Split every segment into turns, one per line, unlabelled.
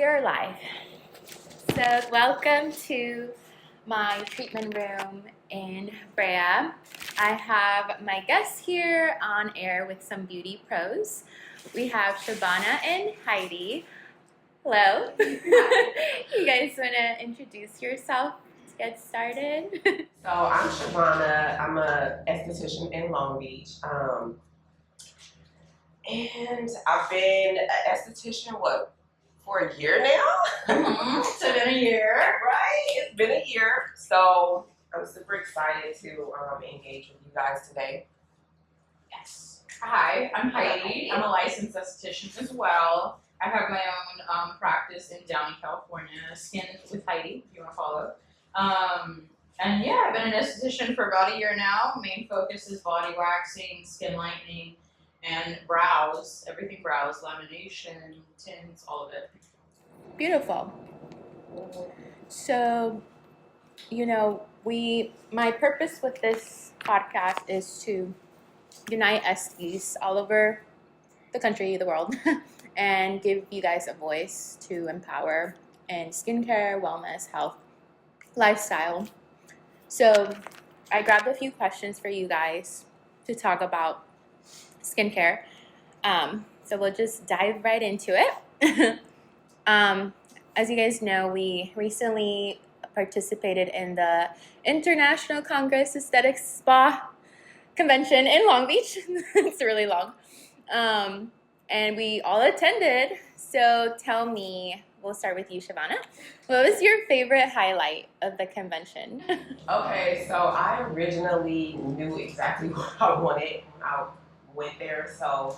We are live. So, welcome to my treatment room in Brea. I have my guests here on air with some beauty pros. We have Shabana and Heidi. Hello. You guys want to introduce yourself to get started?
So I'm Shabana. I'm a esthetician in Long Beach. And I've been an esthetician, for a year now?
It's been a year.
Right, it's been a year. So I'm super excited to engage with you guys today.
Yes. Hi, I'm Heidi. I'm a licensed esthetician as well. I have my own practice in Downey, California, Skin with Heidi, if you want to follow. And yeah, I've been an esthetician for about a year now. Main focus is body waxing, skin lightening, and brows. Everything brows, lamination, tints, all of it.
Beautiful. So, my purpose with this podcast is to unite esties all over the country, the world, and give you guys a voice to empower in skincare, wellness, health, lifestyle. So I grabbed a few questions for you guys to talk about skincare. So we'll just dive right into it. As you guys know, we recently participated in the International Congress Aesthetics Spa Convention in Long Beach. It's really long. And we all attended. So tell me, we'll start with you, Shabana. What was your favorite highlight of the convention?
Okay, so I originally knew exactly what I wanted when I went there. So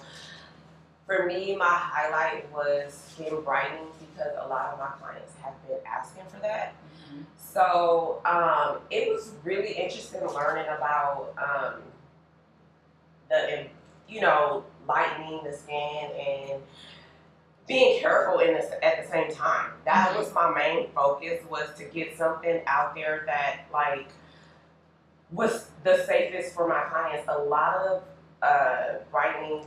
for me, my highlight was skin brightening because a lot of my clients have been asking for that. Mm-hmm. So it was really interesting learning about lightening the skin and being careful at the same time. That was my main focus, was to get something out there that was the safest for my clients. A lot of brightening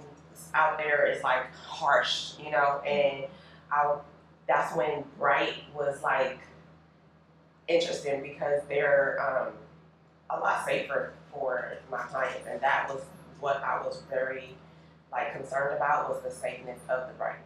out there is harsh, and that's when bright was interesting because they're a lot safer for my clients, and that was what I was very concerned about, was the safeness of the brightness.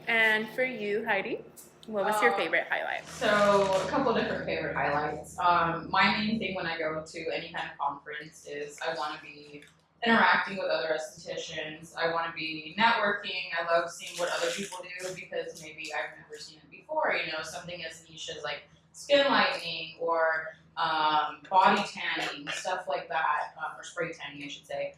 And for you, Heidi, what was your favorite highlight?
So a couple different favorite highlights. My main thing when I go to any kind of conference is I want to be interacting with other estheticians. I want to be networking. I love seeing what other people do because maybe I've never seen it before. Something as niche as skin lightening or body tanning, stuff like that, or spray tanning, I should say.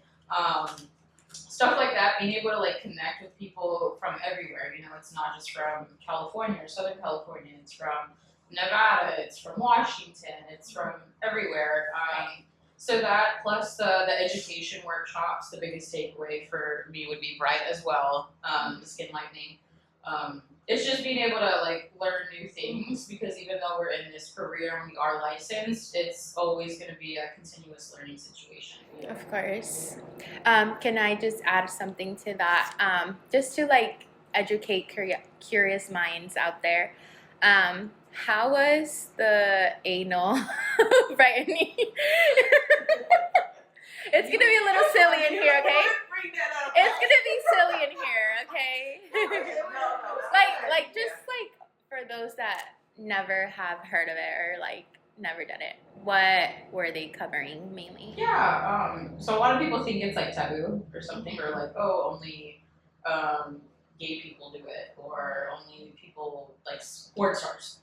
Stuff like that, being able to connect with people from everywhere. It's not just from California or Southern California. It's from Nevada. It's from Washington. It's from everywhere. So that plus the education workshops, the biggest takeaway for me would be bright as well. The skin lightening. It's just being able to learn new things, because even though we're in this career and we are licensed, it's always going to be a continuous learning situation.
Of course. Can I just add something to that? Just to educate curious minds out there. How was the anal brightening? It's gonna be a little silly in here, okay? It's gonna be silly in here, okay? Just for those that never have heard of it or never done it, what were they covering mainly?
Yeah, so a lot of people think it's taboo or something, or only gay people do it, or only people sports stars.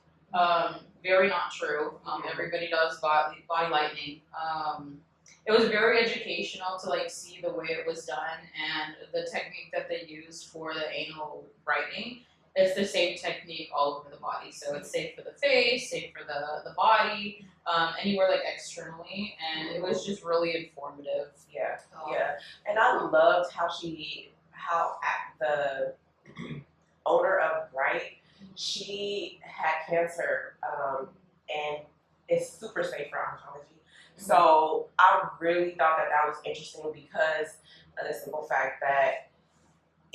Very not true. Everybody does body lightening. It was very educational to see the way it was done, and the technique that they used for the anal brightening is the same technique all over the body. So it's safe for the face, safe for the body, anywhere externally, and it was just really informative.
Yeah, yeah. And I loved how the owner of Bright, she had cancer, and it's super safe for oncology. So I really thought that was interesting because of the simple fact that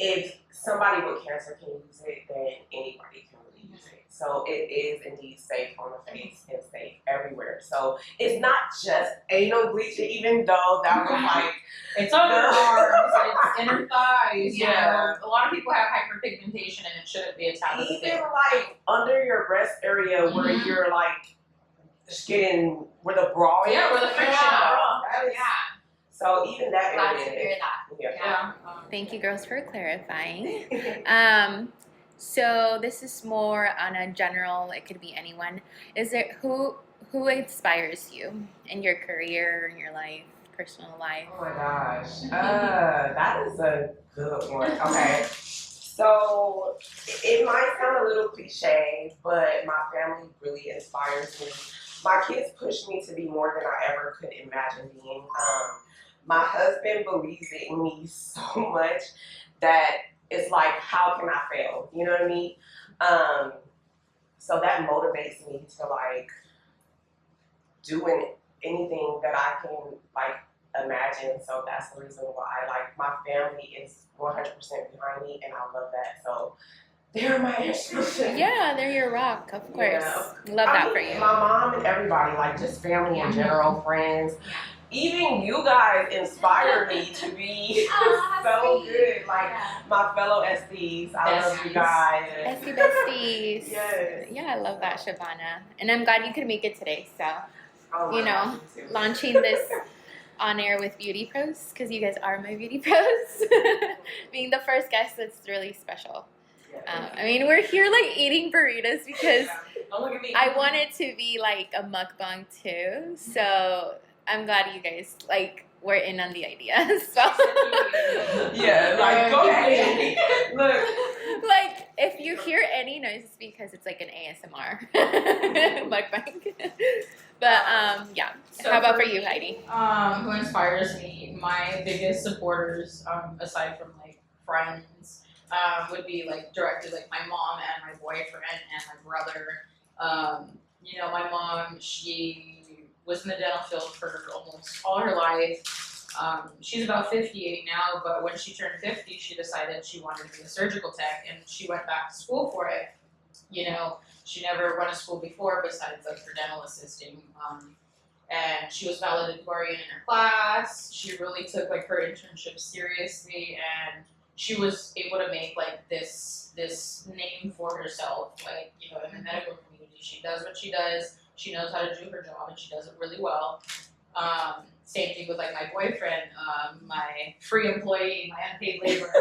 if somebody with cancer can use it, then anybody can really use it. So it is indeed safe on the face and safe everywhere. So it's not just anal bleaching, even though that was like
it's on your arms, it's inner thighs.
Yeah.
You know, a lot of people have hyperpigmentation, and it shouldn't be a taboo
even
thing.
like under your breast area where you're like getting where the bra is.
Yeah, where the friction is.
So even that
Glad
area.
to hear that.
Yeah.
Thank you, girls, for clarifying. So this is more on a general. It could be anyone. Is there who inspires you in your career, in your life, personal life?
Oh my gosh. That is a good one. Okay. So it might sound a little cliche, but my family really inspires me. My kids push me to be more than I ever could imagine being. My husband believes in me so much that it's like, how can I fail? You know what I mean? So that motivates me to like doing anything that I can like imagine. So that's the reason why like my family is 100% behind me, and I love that. So they're my inspiration.
Yeah, they're your rock, of course.
Yeah.
Love that for you.
My mom and everybody, like just family in general, friends. Even you guys inspire me to be so good. Like my fellow SDs, I love you guys.
Bestie besties.
Yes.
Yeah, I love that, Shavana. And I'm glad you could make it today. So,
Oh my
you know,
gosh, me too.
launching this on air with Beauty Pros, because you guys are my Beauty Pros. Being the first guest, that's really special. I mean, we're here like eating burritos because
Don't look at me.
I want it to be like a mukbang too. So I'm glad you guys like were in on the idea. So
Yeah, like go ahead. Look.
like if you hear any noise, it's because it's like an ASMR mukbang. But yeah.
So
How about for
me,
you, Heidi?
Who inspires me? My biggest supporters, aside from like friends, would be like directly like my mom and my boyfriend and my brother. You know, my mom, she was in the dental field for almost all her life. She's about 58 now, but when she turned 50, she decided she wanted to be a surgical tech, and she went back to school for it. You know, she never went to school before besides like for dental assisting. And she was valedictorian in her class. She really took like her internship seriously, and she was able to make like this name for herself, like, you know, in the medical community. She does what she does. She knows how to do her job, and she does it really well. Same thing with like my boyfriend, my free employee, my unpaid labor.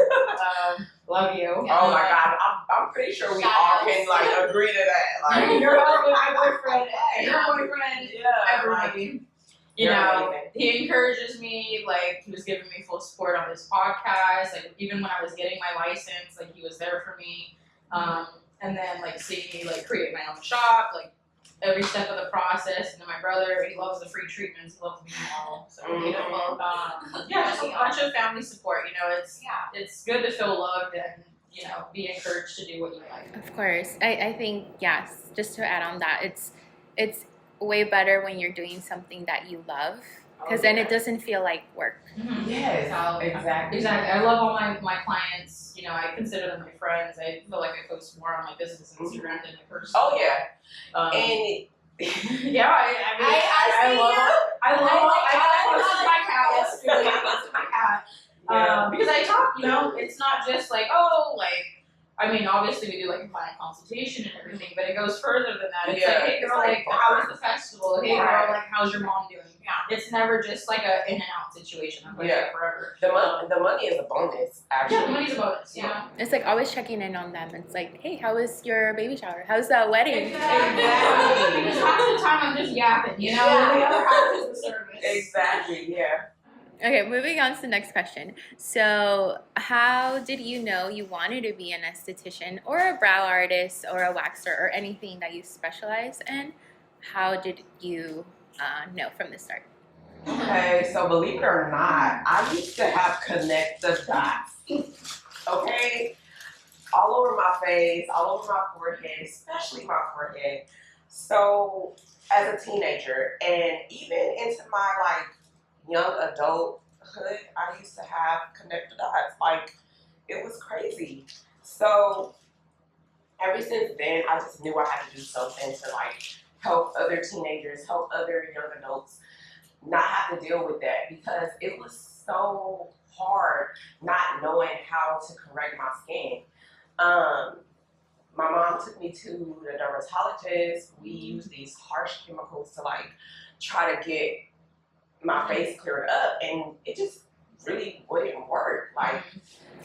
Love you.
Oh my God, I'm pretty sure we all can like agree to that. Like
You're welcome, my boyfriend. Your boyfriend.
yeah,
Everybody. You
You're
know,
amazing.
he encourages me. Like, he was giving me full support on his podcast. Like, even when I was getting my license, like, he was there for me. And then like seeing me like create my own shop, like every step of the process. And then my brother, he loves the free treatments. He loves me all. So yeah, just a bunch of family support. You know, it's good to feel loved and, you know, be encouraged to do what you like.
Of course. I think, yes, just to add on that, it's way better when you're doing something that you love, because then it doesn't feel like work.
Yes, exactly.
Exactly. I love all my clients. You know, I consider them my friends. I feel like I post more on my business Instagram than my personal.
Oh yeah, and
yeah, I posted my cat yesterday. I posted my cat. Because I talk, you know, it's not just like, oh, like, I mean, obviously we do like a client consultation and everything, but it goes further than that. It's like, hey girl, like, how was the festival? Hey girl, like, how's your mom doing? Yeah. It's never just like a in and out situation. I'm like there forever.
The money is a bonus, actually.
Yeah, the money's a bonus. Yeah.
It's like always checking in on them. It's like, hey, how was your baby shower? How's the wedding?
Exactly. Because half the time I'm just yapping, you know, and the other half is the service.
Exactly. Yeah.
Okay, moving on to the next question. So, how did you know you wanted to be an esthetician or a brow artist or a waxer or anything that you specialize in? How did you know from the start?
Okay, so believe it or not, I used to have connect the dots. Okay, all over my face, all over my forehead, especially my forehead. So as a teenager and even into my like young adulthood, I used to have connect the dots. Like it was crazy. So ever since then, I just knew I had to do something to like help other teenagers, help other young adults not have to deal with that because it was so hard not knowing how to correct my skin. My mom took me to the dermatologist. We used these harsh chemicals to like try to get my face cleared up, and it just really wouldn't work. Like,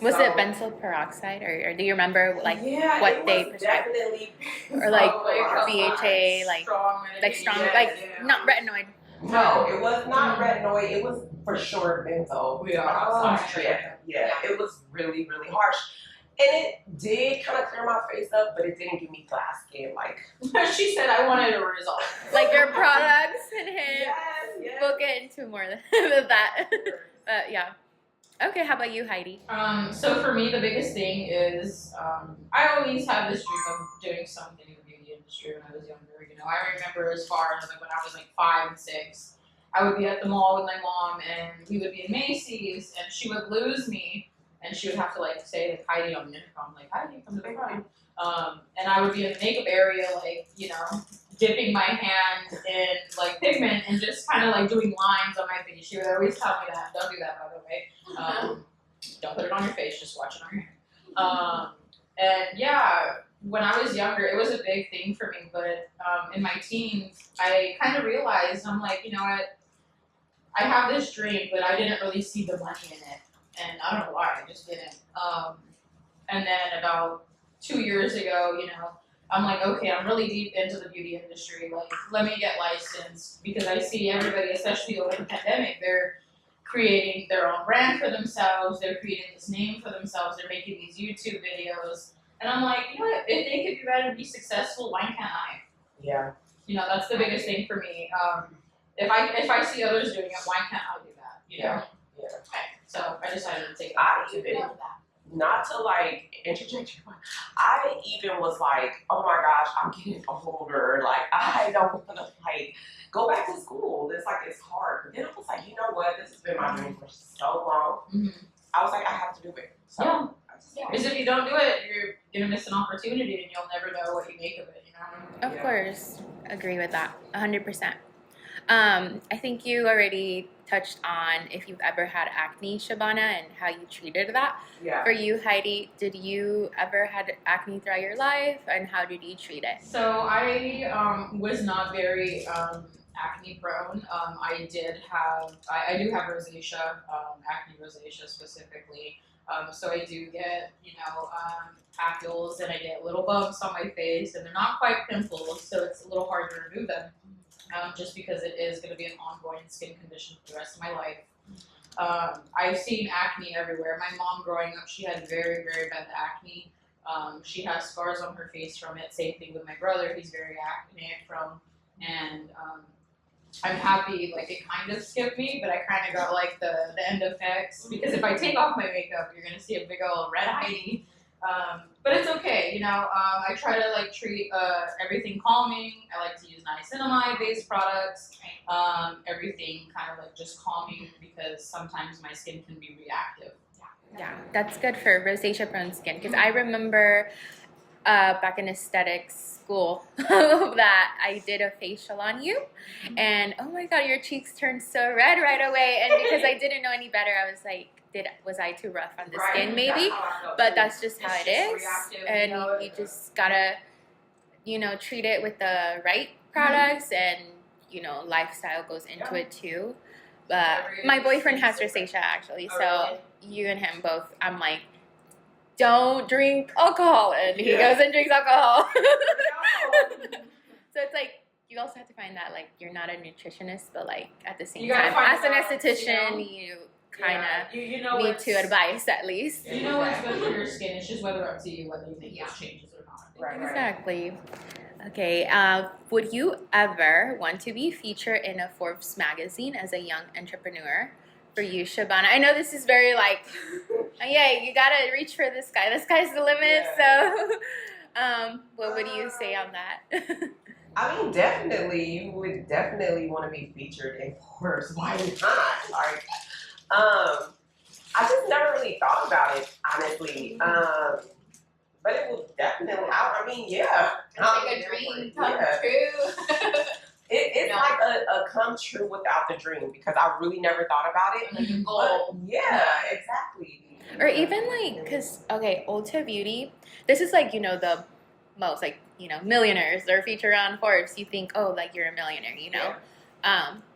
Was
so,
it benzoyl peroxide, or do you remember like
yeah,
what
it
they
was
prescribed?
definitely
Or like
Like,
BHA, like strong, like not retinoid?
No, it was not retinoid. It was for sure benzoyl. Yeah, it was really, really harsh. And it did kind of clear my face up, but it didn't give me glass skin. Like
She said, I wanted a result.
Like your products and him.
yes.
We'll get into more than that. But yeah. Okay, how about you, Heidi?
So for me, the biggest thing is I always had this dream of doing something in the beauty industry when I was younger. You know, I remember as far as like when I was like 5 and 6, I would be at the mall with my mom, and we would be in Macy's, and she would lose me, and she would have to like say like Heidi on the intercom, like Heidi, come to the front. And I would be in the makeup area, like dipping my hand in like pigment and just kind of like doing lines on my face. She would always tell me that. Don't do that, by the way. Don't put it on your face. Just watch it on your hair. And yeah, when I was younger, it was a big thing for me. But in my teens, I kind of realized I'm like, you know what? I have this dream, but I didn't really see the money in it, and I don't know why. I just didn't. And then about 2 years ago, I'm like, okay, I'm really deep into the beauty industry. Like, let me get licensed because I see everybody, especially over the pandemic, they're creating their own brand for themselves. They're creating this name for themselves. They're making these YouTube videos. And I'm like, you know what? If they could do that and be successful, why can't I?
Yeah.
That's the biggest thing for me. If I see others doing it, why can't I do that?
Yeah.
So I decided to take the
I
opportunity
even,
of that.
not to like interject you, but I even was like, oh my gosh, I'm getting older. Like, I don't want to like go back to school. It's hard. But then I was like, you know what? This has been my dream for so long.
Mm-hmm.
I was like, I have to do it. So
Yeah.
Yeah.
Because if you don't do it, you're gonna miss an opportunity, and you'll never know what you make of it.
Of course, agree with that, 100%. I think you already touched on if you've ever had acne, Shabana, and how you treated that.
Yeah.
For you, Heidi, did you ever had acne throughout your life, and how did you treat it?
So I was not very acne prone. I do have rosacea, acne rosacea specifically. So I do get, papules, and I get little bumps on my face, and they're not quite pimples, so it's a little hard to remove them, just because it is going to be an ongoing skin condition for the rest of my life. I've seen acne everywhere. My mom growing up, she had very, very bad acne. She has scars on her face from it. Same thing with my brother. He's very acneic prone, and I'm happy, like, it kind of skipped me, but I kind of got, like, the end effects, because if I take off my makeup, you're going to see a big old red Heidi, but it's okay, I try to, like, treat everything calming. I like to use niacinamide-based products, everything kind of, like, just calming, because sometimes my skin can be reactive.
Yeah, that's good for rosacea-prone skin, because I remember back in aesthetics school that I did a facial on you, and oh my god, your cheeks turned so red right away, and because I didn't know any better, I was like, was I too rough on the skin maybe? But that's just how it is, and you just gotta treat it with the right products, and lifestyle goes into it too. But my boyfriend has rosacea actually, so you and him both, I'm like, don't drink alcohol, and he goes and drinks alcohol. So it's like, you also have to find that, like, you're not a nutritionist, but like at the same time, as an esthetician, you kind of need to advise at least.
You know what's good for your skin. It's just whether up to you whether you make those changes or not.
Right.
Exactly. Okay. Would you ever want to be featured in a Forbes magazine as a young entrepreneur? For you, Shabana, I know this is very like, yeah, you gotta reach for the sky. The sky's the limit.
Yeah.
So, what would you say on that?
I mean, definitely, you would definitely want to be featured in Forbes. Why not? Like, I just never really thought about it, honestly. But it will definitely. I mean, yeah.
It's like a dream come true.
It's like a come true without the dream because I really never thought about it.
Like a goal.
But yeah, exactly.
Or even like, because, okay, Ulta Beauty, this is like, the most, like, millionaires. They're featured on Forbes. You think, oh, like, you're a millionaire,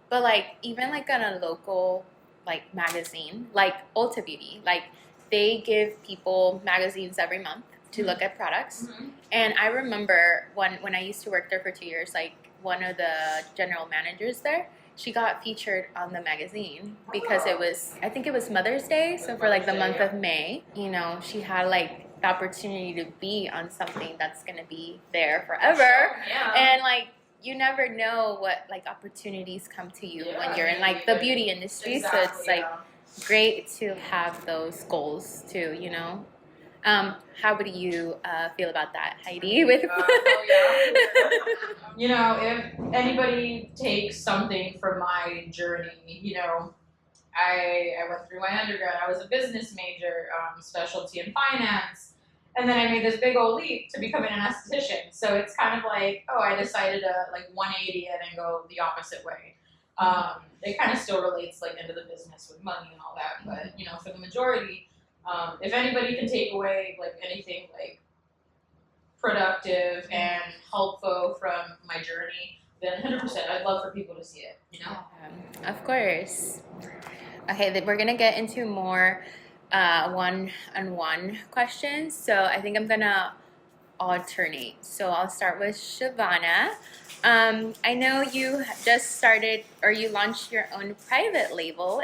But, like, even, like, on a local, like, magazine, like Ulta Beauty, like, they give people magazines every month to look at products.
Mm-hmm.
And I remember when I used to work there for 2 years, like, one of the general managers there, she got featured on the magazine because I think it was Mother's Day. So for like the month of May, she had like the opportunity to be on something that's going to be there forever.
Yeah.
And like, you never know what like opportunities come to you when you're in like the beauty industry.
Exactly,
so it's like great to have those goals too, How would you feel about that, Heidi? With
if anybody takes something from my journey, I went through my undergrad. I was a business major, specialty in finance, and then I made this big old leap to becoming an esthetician. So it's kind of like, I decided to like 180 it and go the opposite way. It kind of still relates like into the business with money and all that, but for the majority. If anybody can take away like anything like productive and helpful from my journey, then 100%. I'd love for people to see it.
Of course. Okay, we're gonna get into more one-on-one questions. So I think I'm gonna alternate. So I'll start with Shavana. I know you just started or you launched your own private label.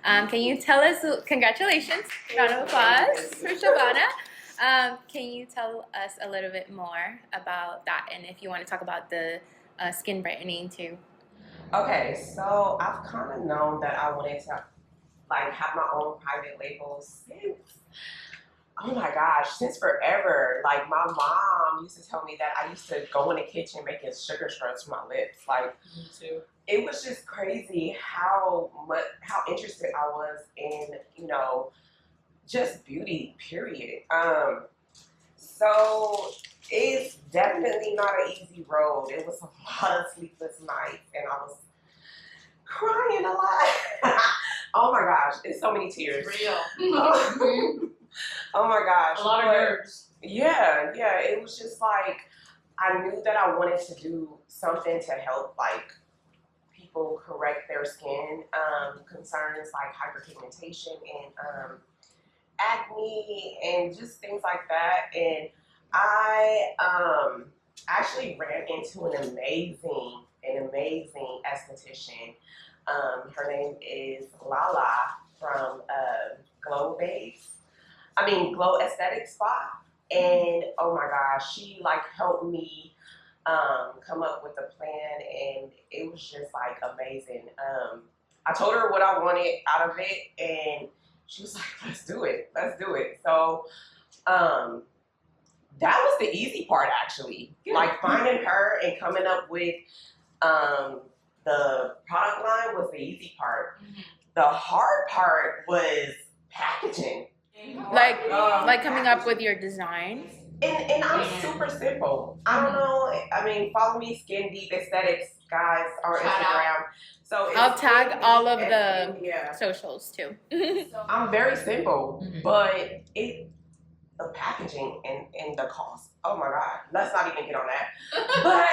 Can you tell us, congratulations, round of applause for Shavana. Can you tell us a little bit more about that and if you want to talk about the skin brightening too?
Okay, so I've kind of known that I wanted to like have my own private label since, oh my gosh, since forever. Like my mom used to tell me that I used to go in the kitchen making sugar scrubs for my lips. Like,
Me too.
It was just crazy how interested I was in, just beauty, period. So it's definitely not an easy road. It was a lot of sleepless nights and I was crying a lot. Oh my gosh, it's so many tears.
Real.
Oh my gosh.
A lot of nerves.
Yeah, it was just like, I knew that I wanted to do something to help like people correct their skin concerns like hyperpigmentation and acne and just things like that. And I actually ran into an amazing esthetician. Her name is Lala from Glow Aesthetic Spa. And oh my gosh, she like helped me come up with a plan, and it was just like amazing. I told her what I wanted out of it, and she was like, let's do it. So that was the easy part, actually.
Good.
Like finding her and coming up with the product line was the easy part.
Mm-hmm.
The hard part was packaging.
Like coming up with your designs.
And I'm super simple. I don't know. I mean, follow me, Skin Deep Aesthetics, guys, on Instagram. So
I'll tag all of the socials too.
I'm very simple, but the packaging and the cost. Oh my God, let's not even get on that. But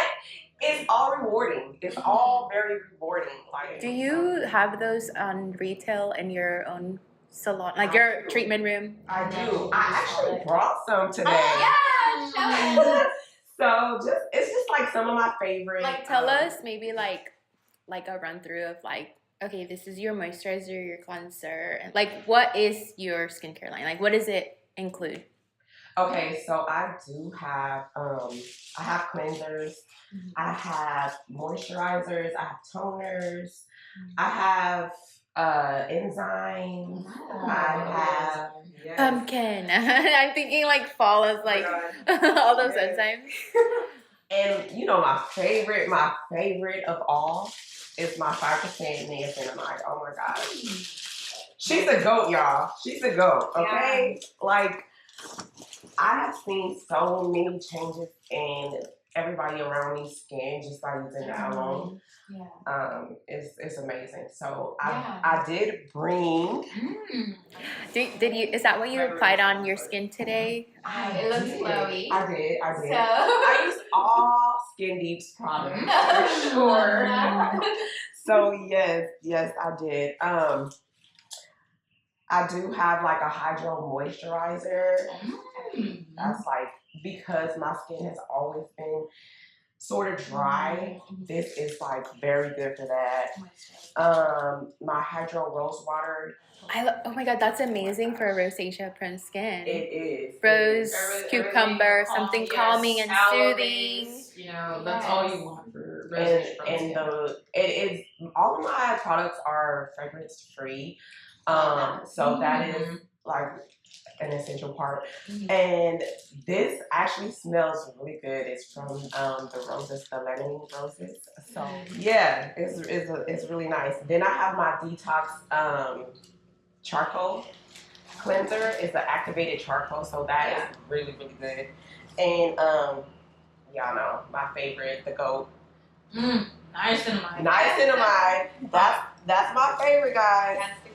it's all rewarding. It's all very rewarding. Like,
do you have those on retail in your own salon, like your treatment room?
I do. I actually brought some today.
Oh, yeah,
So it's just like some of my favorites.
Like tell us maybe like a run through of like, okay, this is your moisturizer, your cleanser, and like what is your skincare line? Like what does it include?
Okay, so I do have I have cleansers, I have moisturizers, I have toners, I have enzymes, I have
Pumpkin. I'm thinking like fall is like all those enzymes.
And my favorite of all is my 5% niacinamide. Oh my God. She's a goat, y'all. She's a goat, okay? Like, I have seen so many changes in everybody around me's skin just by using that alone. It's amazing. So I did bring.
Did you? Is that what you applied on your skin today?
It looks glowy.
I did.
So
I used all Skin Deep's products for sure. So yes, I did. I do have like a hydro moisturizer. That's like because my skin has always been sort of dry. This is like very good for that. My hydro rose water.
Oh my god, that's amazing for rosacea prone skin.
It is
Rose, cucumber, something calming and soothing.
You know, that's all you want for
and
rosacea prone skin.
it is all of my products are fragrance free. So that is like an essential part. And this actually smells really good. It's from the roses, the lemon roses. So yeah, it's really nice. Then I have my detox charcoal cleanser. It's an activated charcoal, so that is really good. And y'all know my favorite, the goat.
Niacinamide.
Niacinamide. That's my favorite, guys.
That's the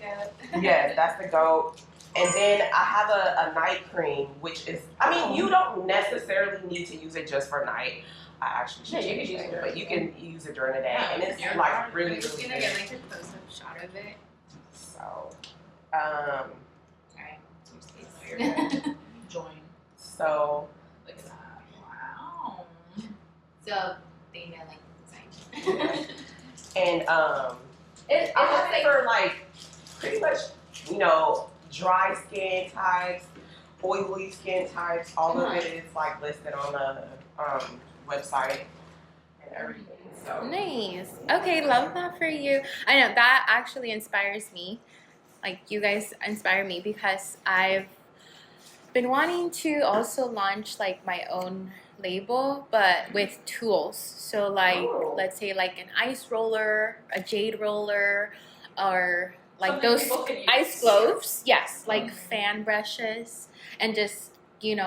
goat.
Yes, that's the goat. And then I have a night cream, which is, I mean, you don't necessarily need to use it just for night. I actually should
you can use it,
but you can use it during the day.
Yeah,
and it's
you're
like really,
I'm just
really
gonna
good.
get like a close-up shot of it.
So,
Alright.
Join.
so,
Look at that. Wow.
So they know like the design.
and
It
I
looks
have it
like
for like pretty much, you know, dry skin types, oily skin types. All of it is like listed on the website and everything. So
nice. Okay, love that for you. I know that actually inspires me. Like you guys inspire me because I've been wanting to also launch like my own label but with tools. So like let's say like an ice roller, a jade roller, or like
Something
those
people can use.
ice globes. Yes, like fan brushes and just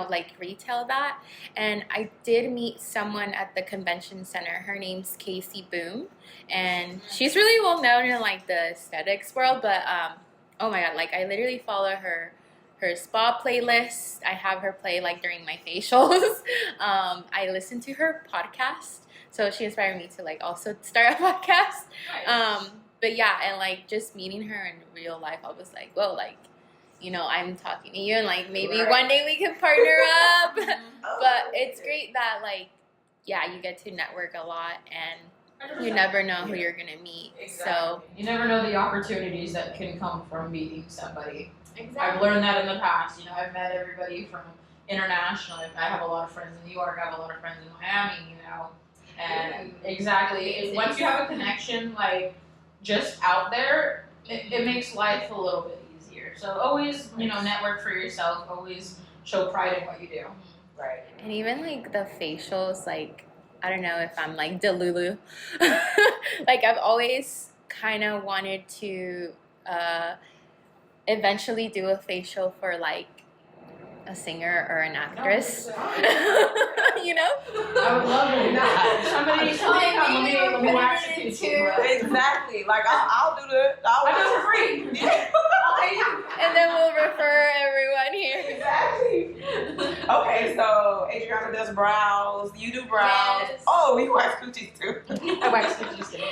like retail that. And I did meet someone at the convention center. Her name's Casey Boom, and she's really well known in like the aesthetics world. But oh my god, like I literally follow her spa playlist. I have her play like during my facials. I listen to her podcast, so she inspired me to like also start a podcast.
Nice.
But yeah, and like just meeting her in real life, I was like, whoa, like I'm talking to you, and like maybe one day we can partner up. But it's great that like you get to network a lot, and
100%.
you never know who you're gonna meet.
Exactly.
So
You never know the opportunities that can come from meeting somebody.
exactly.
I've learned that in the past. You know, I've met everybody from international. I have a lot of friends in New York. I have a lot of friends in Miami. You know, and exactly. And once you have a connection, like just out there, it makes life a little bit easier. So always, network for yourself. Always show pride in what you do.
right.
And even like the facials, like I don't know if I'm like Delulu. Like I've always kind of wanted to eventually do a facial for like a singer or an actress. You know?
I would love to do that. Somebody come, let me wax it too.
Exactly. Like I'll do the.
I do it for free.
Yeah.
And then we'll refer everyone here.
Exactly. Okay, so Adriana does brows. You do brows.
Yes.
Oh, you wax coochies too.
I wax coochies too.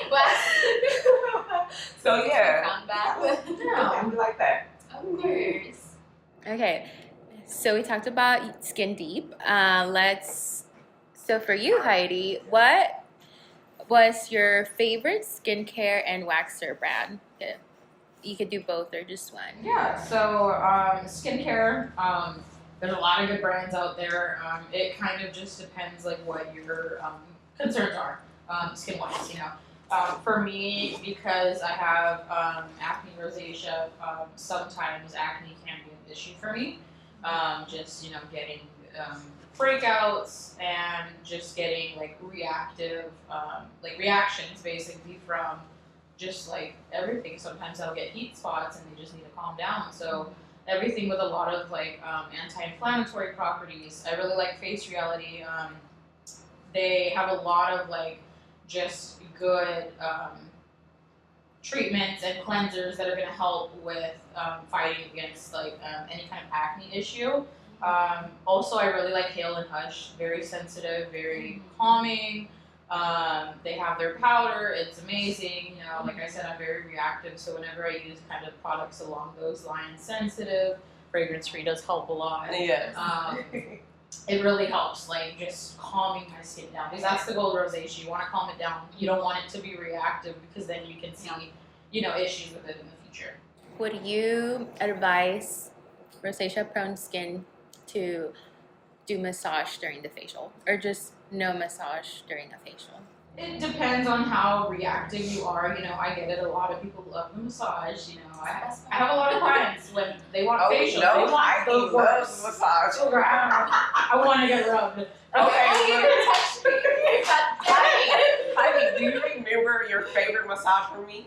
So yeah.
Come back.
Yeah, we like that.
Of course. Okay, so we talked about Skin Deep. So for you, Heidi, what was your favorite skincare and waxer brand? You could do both or just one.
Yeah, so skincare, there's a lot of good brands out there. It kind of just depends like what your concerns are, skin-wise, For me, because I have acne rosacea, sometimes acne can be an issue for me. Just, getting breakouts and just getting like reactive, like reactions basically from just like everything, sometimes I'll get heat spots and they just need to calm down. So everything with a lot of like anti-inflammatory properties. I really like Face Reality. They have a lot of like just good treatments and cleansers that are going to help with fighting against like any kind of acne issue. Also, I really like Hale and Hush. Very sensitive, very calming. They have their powder. It's amazing. You know, like I said, I'm very reactive. So whenever I use kind of products along those lines, sensitive, fragrance-free does help a lot.
Yes.
It really helps, like just calming my skin down. Because that's the goal of rosacea. You want to calm it down. You don't want it to be reactive because then you can see, you know, issues with it in the future.
Would you advise rosacea-prone skin to do massage during the facial, or just no massage during a facial?
It depends on how reactive you are. You know, I get it. A lot of people love the massage. You know, I have a lot of clients when they want facial. They want the worst
massage.
I want to get rubbed. Okay.
You can touch me. Heidi, do you remember your favorite massage from me?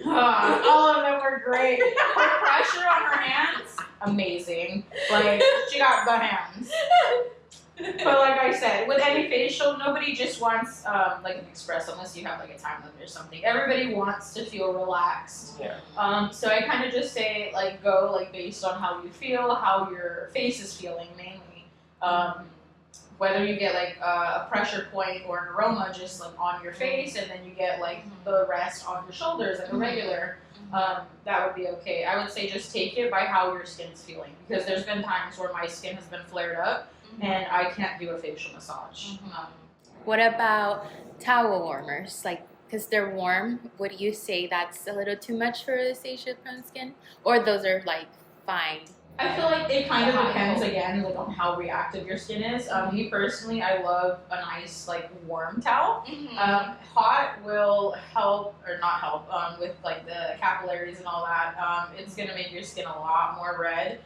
All of them were great. Her pressure on her hands, amazing. Like, she got the hands. But like I said, with any facial, nobody just wants like an express unless you have like a time limit or something. Everybody wants to feel relaxed.
Yeah.
So I kind of just say like go like based on how you feel, how your face is feeling mainly. Whether you get like a pressure point or an aroma just like on your face, and then you get like the rest on your shoulders like a regular. That would be okay. I would say just take it by how your skin's feeling, because there's been times where my skin has been flared up and I can't do a facial massage.
What about towel warmers? Like, because they're warm, would you say that's a little too much for rosacea-prone skin? Or those are like fine?
I feel like it kind of depends again, like on how reactive your skin is. Me personally, I love a nice like warm towel. Hot will help or not help with like the capillaries and all that. It's gonna make your skin a lot more red.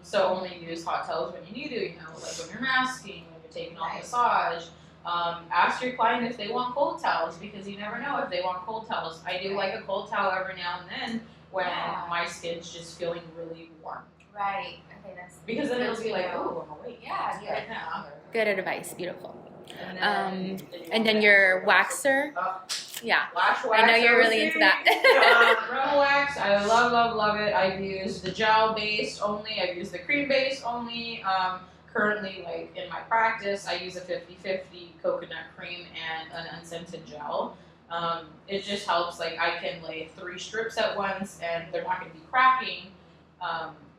So only use hot towels when you need to. You know, like when you're masking, when you're taking off massage. Ask your client if they want cold towels, because you never know if they want cold towels. I do like a cold towel every now and then when my skin's just feeling really warm.
Right. Okay, that's
because then it'll be like, oh, I'm awake.
Yeah.
Good advice. Beautiful. And then your waxer. Yeah.
Lash wax.
I know you're really into that.
Rimmel wax. I love it. I've used the gel based only. I've used the cream based only. Currently, like in my practice, I use a 50-50 coconut cream and an unscented gel. It just helps. Like I can lay 3 strips at once, and they're not going to be cracking.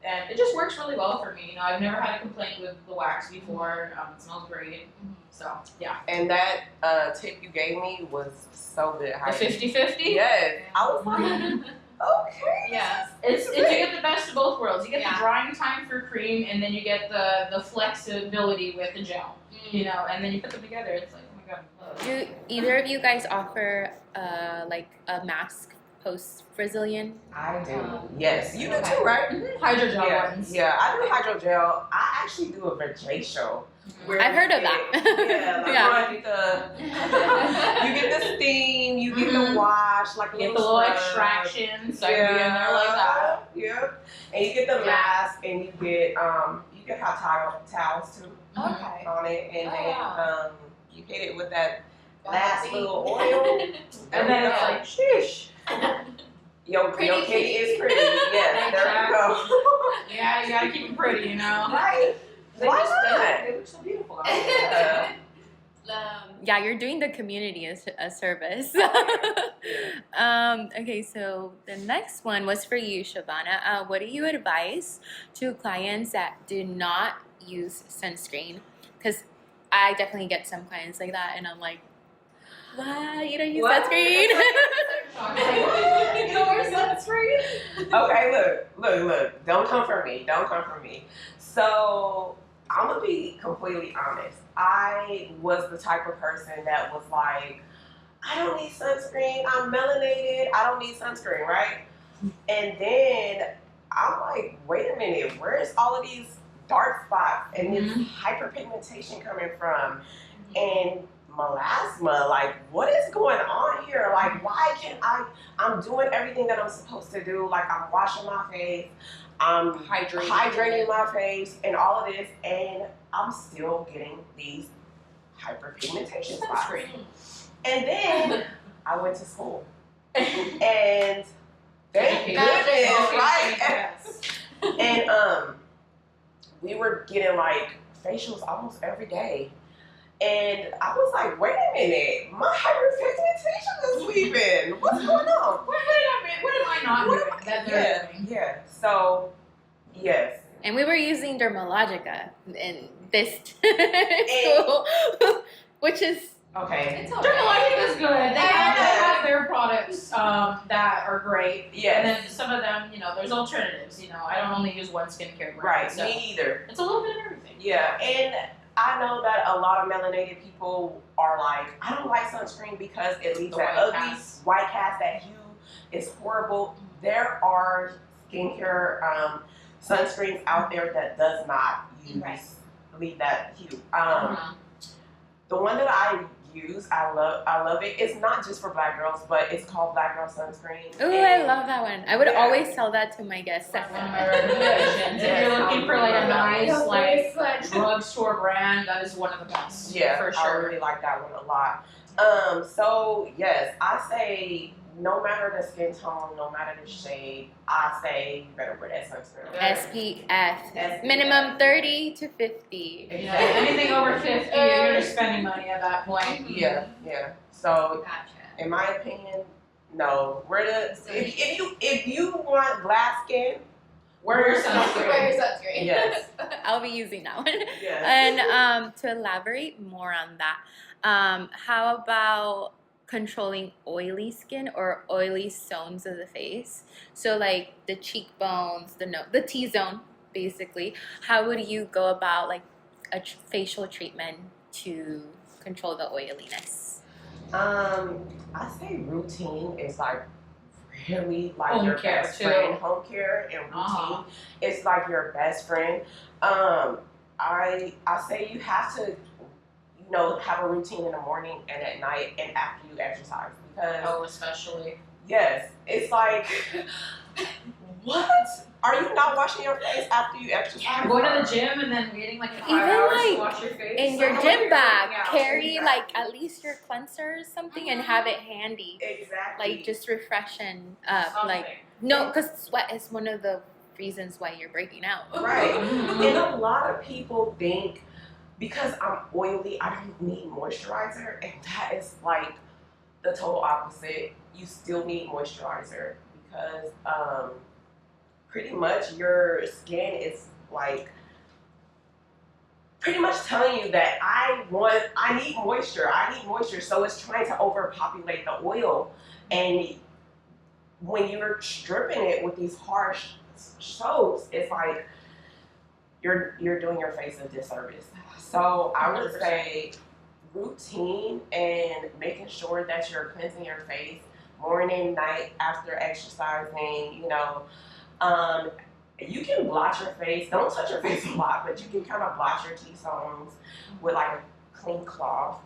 And it just works really well for me. You know, I've never had a complaint with the wax before. It smells great. So, yeah.
And that tip you gave me was so good.
The 50-50?
Yes. I was like, okay.
Yeah. You get the best of both worlds. You get the drying time for cream, and then you get the flexibility with the gel. You know, and then you put them together. It's like, oh my God.
Do either of you guys offer like a mask post-Brazilian?
I do. Yes. You do too, right?
Hydrogel ones.
Yeah, I do hydrogel. I actually do a vajacial.
I've heard of that.
You get the steam, you get the wash, like a
get the little extraction, so I can be in there like that.
Yeah. And you get the mask, and you get hot towels too.
Okay.
On it, and then you hit it with that last little oil,
and then it's like, sheesh.
Your kitty is pretty. Yes, there you go.
Yeah, you gotta keep them pretty, you know.
Right. Why not?
They look so beautiful.
Yeah, you're doing the community a service. Okay, so the next one was for you, Shavana. What do you advise to clients that do not use sunscreen? Because I definitely get some clients like that, and I'm like, wow, you don't use sunscreen?
You don't wear sunscreen?
Okay, look. Don't come for me. So I'm gonna be completely honest. I was the type of person that was like, I don't need sunscreen. I'm melanated. I don't need sunscreen, right? And then I'm like, wait a minute. Where's all of these dark spots and this hyperpigmentation coming from, and melasma. Like, what is going on here? Like, why can't I'm doing everything that I'm supposed to do. Like, I'm washing my face, I'm hydrating my face, and all of this, and I'm still getting these hyperpigmentation spots. And then I went to school, and thank goodness, right? And we were getting like facials almost every day. And I was like, wait a minute, my hyperpigmentation is leaving. What's going on?
What am I not doing that they're doing?
Yeah. So, yes.
And we were using Dermalogica in this school, which is
Okay.
It's okay.
Dermalogica is good. They have their products that are great.
Yes.
And then some of them, there's alternatives. I don't only use one skincare brand.
Right.
So
Me either.
it's a little bit of everything.
Yeah. And I know that a lot of melanated people are like, I don't like sunscreen because it leaves that ugly white cast, that hue is horrible. There are skincare sunscreens out there that does not leave that hue. The one that I use, I love it. It's not just for black girls, but it's called Black Girl Sunscreen.
Ooh, I love that one. I would always tell that to my guests.
That's one of my recommendations. If you're looking for like a nice drugstore brand, that is one of the best.
Yeah,
for
I
sure.
really like that one a lot. So yes, I say no matter the skin tone, no matter the shade, I say you better wear that sunscreen.
SPF. Minimum 30 to 50.
Anything over 50, you're just spending money at that point.
Yeah. So,
Gotcha.
in my opinion, no. If you want glass skin,
Wear your sunscreen.
Wear your sunscreen.
yes,
I'll be using that one.
yes.
And to elaborate more on that, how about controlling oily skin or oily zones of the face? So like the cheekbones, the T-zone, basically. How would you go about like a facial treatment to control the oiliness?
I say routine is like really like
Home
your
care,
best
too.
friend. Home care and routine is like your best friend. I say you have to, have a routine in the morning and at night and after you exercise, because
Especially.
yes, it's like what? Are you not washing your face after you exercise?
Going to the gym and then waiting like 5
Even,
hours
like,
to wash your face.
In your
Like,
gym bag,
yeah,
carry
exactly.
like at least your cleanser or something and have it handy.
Exactly.
Like just refreshing up.
something.
Like no, because sweat is one of the reasons why you're breaking out.
Right.
Mhm.
And a lot of people think because I'm oily, I don't need moisturizer, and that is like the total opposite. You still need moisturizer because pretty much your skin is like pretty much telling you that I need moisture, so it's trying to overpopulate the oil, and when you're stripping it with these harsh soaps, it's like you're doing your face a disservice. So I would
100%.
say routine and making sure that you're cleansing your face morning, night, after exercising. You can blot your face. Don't touch your face a lot, but you can kind of blot your T-zones with like a clean cloth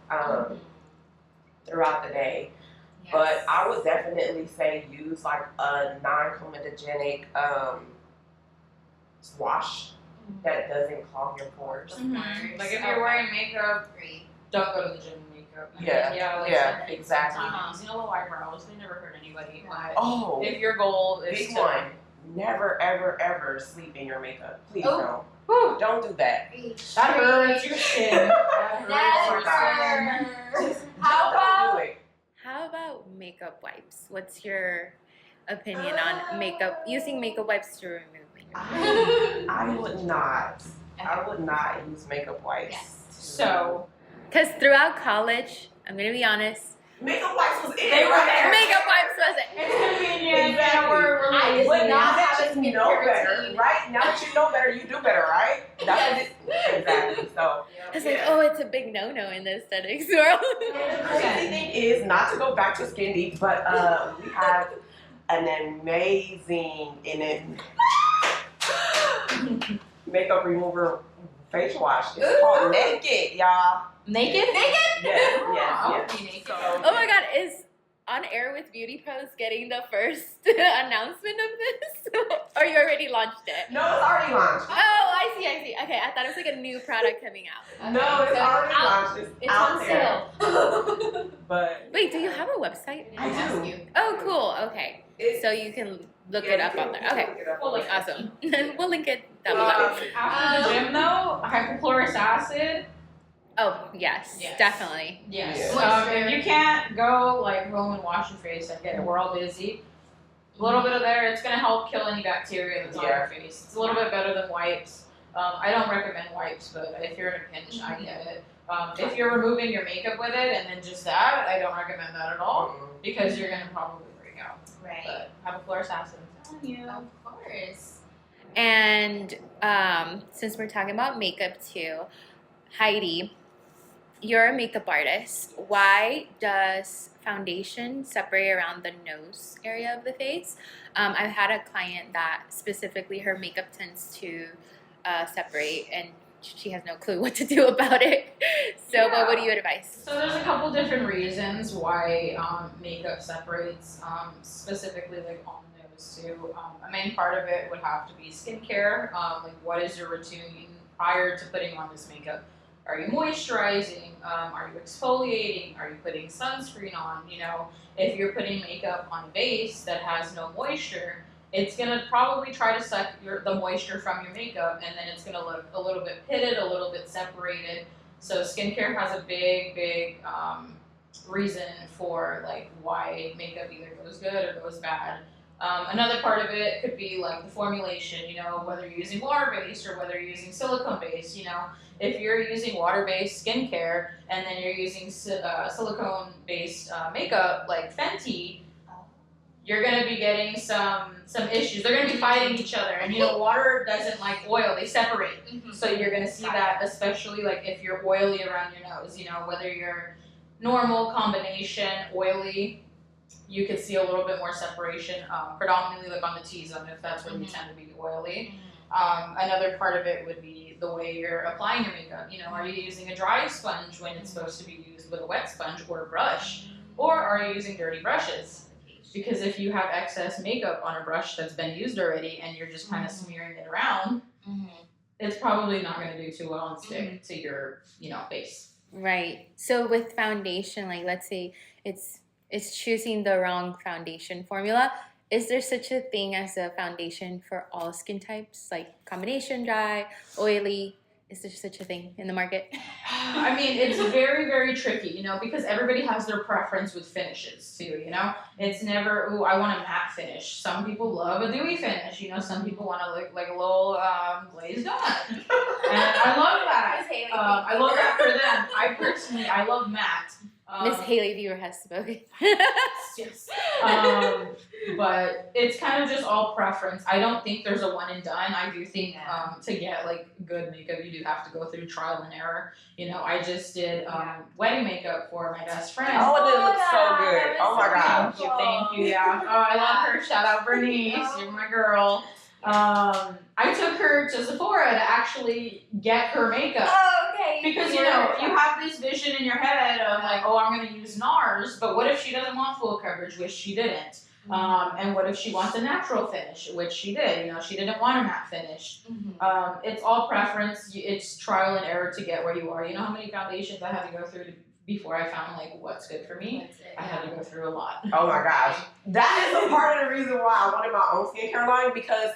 throughout the day. But I would definitely say use like a non-comedogenic wash that doesn't clog your pores.
Mhm. Like if you're wearing makeup, don't go to the gym in makeup.
Yeah, exactly.
Low eyebrows, they never hurt anybody. But
Oh,
if your goal is
big
to
one. Never, ever, ever sleep in your makeup. Please
Oh.
don't. Don't do that.
that hurts your skin. That hurts your skin.
Don't do it.
How about makeup wipes? What's your opinion on using makeup wipes to remove makeup?
I would not. I would not use makeup wipes.
Yes.
So
Because throughout college, I'm gonna be honest,
makeup wipes was in
They were
right
there.
makeup wipes wasn't.
it's convenient.
Exactly.
We're
I
lazy.
did
But now
not
that
have a
you know
skincare
better,
routine.
right? Now that you know better, you do better, right? That's what it, exactly. So
It's like, oh, it's a big no-no in the aesthetics world.
the crazy thing is, not to go back to Skin Deep, but we have an amazing makeup remover facial wash. It's called Naked, y'all.
Naked?
Yes.
I would be naked.
Oh my god, is On Air with Beauty Pros getting the first announcement of this? Or you already launched it?
No, it's already launched.
Oh, I see. Okay, I thought it was like a new product coming out.
No, it's already launched. It's out
on
there.
sale.
But
Wait, do you have a website?
I do.
Oh, cool. Okay, so you can look it up on there. Okay, awesome. We'll link it down below.
After the gym though, hypochlorous acid.
Oh, yes,
Yes.
definitely.
Yes.
Yeah.
If you can't go like home and wash your face, I get it. We're all busy. A little bit of there, it's gonna help kill any bacteria that's on your face. It's a little bit better than wipes. I don't recommend wipes, but if you're in a pinch, I get it. If you're removing your makeup with it and then just that, I don't recommend that at all because you're gonna probably break out.
Right.
But hypochlorous acid, I'm telling you.
Of course.
And since we're talking about makeup too, Heidi, you're a makeup artist. Why does foundation separate around the nose area of the face? I've had a client that specifically her makeup tends to separate and she has no clue what to do about it. So what would you advise?
So there's a couple different reasons why makeup separates, specifically like on the nose too. A main part of it would have to be skincare. Like what is your routine prior to putting on this makeup? Are you moisturizing? Are you exfoliating? Are you putting sunscreen on? You know, if you're putting makeup on a base that has no moisture, it's gonna probably try to suck the moisture from your makeup, and then it's gonna look a little bit pitted, a little bit separated. So skincare has a big reason for like why makeup either goes good or goes bad. Another part of it could be like the formulation, you know, whether you're using water-based or whether you're using silicone-based, you know. If you're using water-based skincare and then you're using silicone-based makeup like Fenty, you're gonna be getting some issues. They're gonna be fighting each other, and you know, water doesn't like oil; they separate. So you're gonna see that, especially like if you're oily around your nose. You know, whether you're normal, combination, oily, you could see a little bit more separation, predominantly like on the T-zone if that's where you tend to be oily. Another part of it would be the way you're applying your makeup. You know, are you using a dry sponge when it's supposed to be used with a wet sponge or a brush? Or are you using dirty brushes? Because if you have excess makeup on a brush that's been used already and you're just kind of smearing it around, it's probably not going to do too well and stick to your, you know, face.
Right. So with foundation, like let's say it's choosing the wrong foundation formula. Is there such a thing as a foundation for all skin types, like combination, dry, oily? Is there such a thing in the market?
I mean, it's very, very tricky, you know, because everybody has their preference with finishes too, you know? It's never, ooh, I want a matte finish. Some people love a dewy finish, you know? Some people want to look like a little glazed donut. And I love that. I love that for them. I love matte.
Miss Haley Viewer has spoken.
Yes. But it's kind of just all preference. I don't think there's a one and done. I do think to get like good makeup, you do have to go through trial and error. You know, I just did wedding makeup for my best friend.
Oh, it looks so good. Oh my god.
Thank you. Yeah. Oh, I love her. Shout out Bernice. You're my girl. I took her to Sephora to actually get her makeup.
Oh, okay.
Because, you know, you have this vision in your head of like, oh, I'm going to use NARS, but what if she doesn't want full coverage, which she didn't? And what if she wants a natural finish, which she did? You know, she didn't want a matte finish. It's all preference. It's trial and error to get where you are. You know how many foundations I had to go through before I found like what's good for me? I had to go through a lot.
Oh my gosh. That is a part of the reason why I wanted my own skincare line because,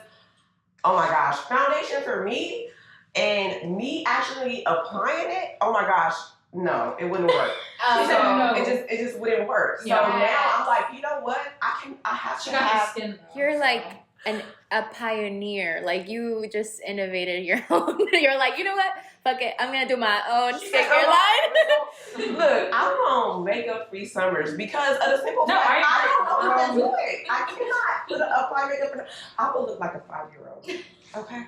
oh my gosh, foundation for me and me actually applying it, oh my gosh, no, it wouldn't work.
No.
It just wouldn't work. So now I'm like, you know what? I have to have.
Skin,
You're like a pioneer. Like you just innovated your own. You're like, you know what? Fuck it. I'm gonna do my own skincare line.
Look, I want makeup-free summers because of the simple fact I don't know how to do it. I cannot apply makeup. I will look like a 5-year-old. Okay.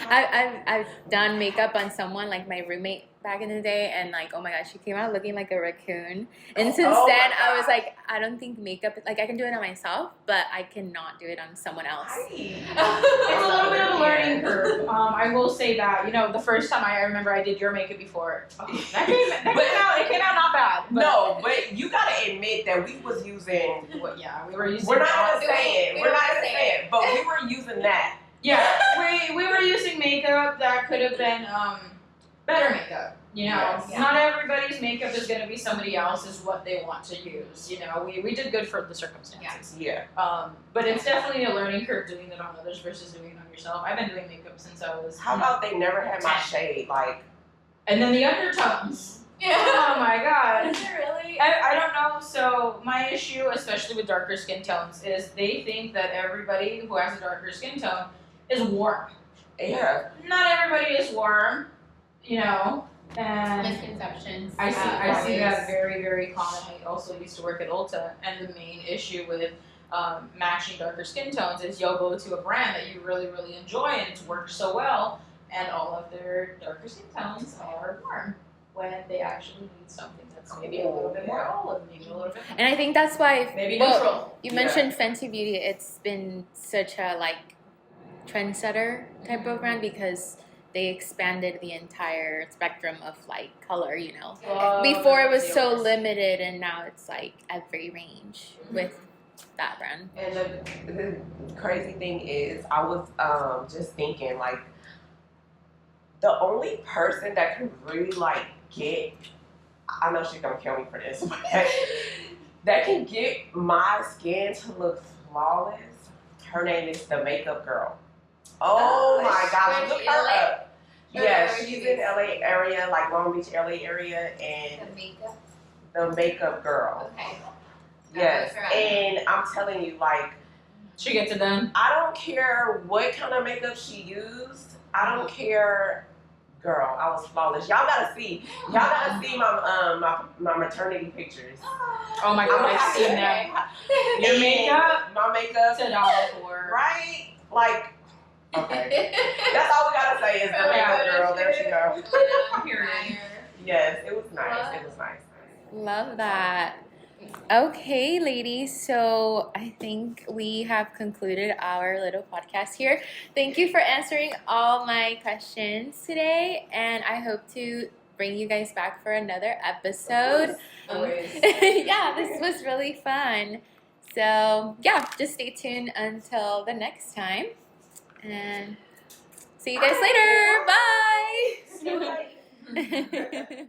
I've done makeup on someone, like my roommate back in the day, and like, oh my gosh, she came out looking like a raccoon. And since
Oh my
then, I was
God.
like, I don't think makeup, like I can do it on myself, but I cannot do it on someone else.
It's a little bit of a learning curve. I will say that, the first time I remember I did your makeup before, it came out not bad. But
No, but you gotta admit that we was using.
we were using.
We're not gonna say it.
we
We're
don't
not
wanna
gonna
say
say it. But we were using that.
Yeah, we were using makeup that could have been better makeup.
Yes.
Not everybody's makeup is going to be somebody else's what they want to use. We did good for the circumstances.
Yeah.
But it's definitely a learning curve doing it on others versus doing it on yourself. I've been doing makeup since I was.
How about they never had my shade? Like.
And then the undertones.
Yeah.
Oh my god.
Is it really?
I don't know. So my issue, especially with darker skin tones, is they think that everybody who has a darker skin tone is warm.
Yeah.
Not everybody is warm, and
Misconceptions.
I see
always.
that very, very common. I also used to work at Ulta, and the main issue with matching darker skin tones is you'll go to a brand that you really, really enjoy and it's worked so well, and all of their darker skin tones are warm when they actually need something that's maybe a little bit more olive, maybe a little bit more.
And I think that's why,
Maybe
well,
neutral.
you mentioned Fenty Beauty. It's been such a like trendsetter type of brand because they expanded the entire spectrum of like color. Before it was so limited, and now it's like every range with that brand.
And the crazy thing is, I was just thinking, like, the only person that can really like get, I know she's gonna kill me for this, but that can get my skin to look flawless. Her name is the Makeup Girl. Oh my gosh,
where's
look
she,
her
LA?
up. Yeah,
Where
she's
she
in LA area, like Long Beach, LA area, and
The makeup.
the Makeup Girl.
Okay.
Yes,
Look her up.
and I'm telling you, like,
She gets it done.
I don't care what kind of makeup she used. I don't care. Girl, I was flawless. Y'all gotta see. Y'all gotta see my maternity pictures.
Oh my god, I've seen that. Your
And
makeup?
my makeup,
$1 for.
right? Like, okay. That's all we gotta say is the Makeup Girl. There she goes.
Period.
Yes, it was nice. It was nice.
Love that. Okay, ladies, so I think we have concluded our little podcast here. Thank you for answering all my questions today, and I hope to bring you guys back for another episode.
Always.
Yeah, this was really fun. So, yeah, just stay tuned until the next time, and see you guys later. Bye.
Bye.
Bye.